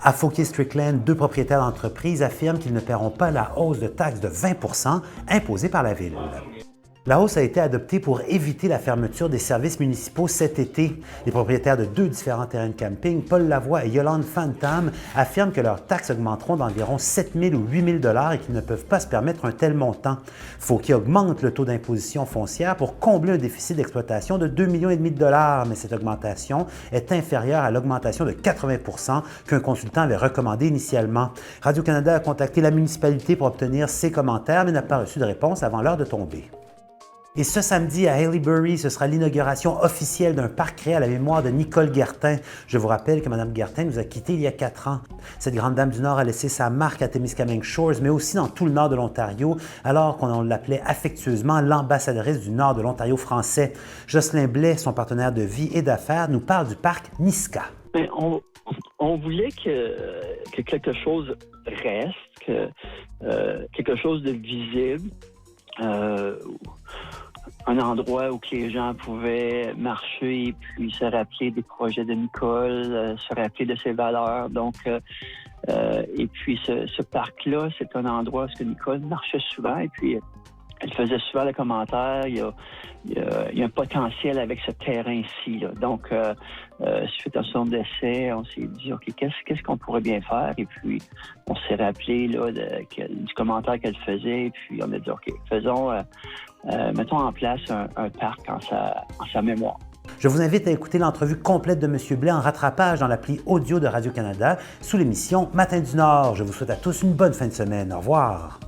À Fauquier-Strickland, 2 propriétaires d'entreprises affirment qu'ils ne paieront pas la hausse de taxe de 20 % imposée par la Ville. La hausse a été adoptée pour éviter la fermeture des services municipaux cet été. Les propriétaires de 2 différents terrains de camping, Paul Lavoie et Yolande Fantam, affirment que leurs taxes augmenteront d'environ 7 000 ou 8 000 et qu'ils ne peuvent pas se permettre un tel montant. Fauquier augmente le taux d'imposition foncière pour combler un déficit d'exploitation de 2,5 millions de dollars, mais cette augmentation est inférieure à l'augmentation de 80 % qu'un consultant avait recommandé initialement. Radio-Canada a contacté la municipalité pour obtenir ses commentaires, mais n'a pas reçu de réponse avant l'heure de tomber. Et ce samedi, à Haileybury, ce sera l'inauguration officielle d'un parc créé à la mémoire de Nicole Guertin. Je vous rappelle que Mme Guertin nous a quittés il y a 4 ans. Cette grande dame du Nord a laissé sa marque à Témiscamingue Shores, mais aussi dans tout le nord de l'Ontario, alors qu'on l'appelait affectueusement l'ambassadrice du nord de l'Ontario français. Jocelyn Blais, son partenaire de vie et d'affaires, nous parle du parc Niska. On voulait que quelque chose reste, que quelque chose de visible. Un endroit où les gens pouvaient marcher et puis se rappeler des projets de Nicole, se rappeler de ses valeurs. Donc, et puis ce parc-là, c'est un endroit où Nicole marchait souvent et puis elle faisait souvent le commentaire, il y a un potentiel avec ce terrain-ci. Là. Donc, suite à son décès, on s'est dit, OK, qu'est-ce qu'on pourrait bien faire? Et puis, on s'est rappelé là, du commentaire qu'elle faisait. Et puis, on a dit, OK, mettons en place un parc en sa mémoire. Je vous invite à écouter l'entrevue complète de M. Blais en rattrapage dans l'appli audio de Radio-Canada sous l'émission Matin du Nord. Je vous souhaite à tous une bonne fin de semaine. Au revoir.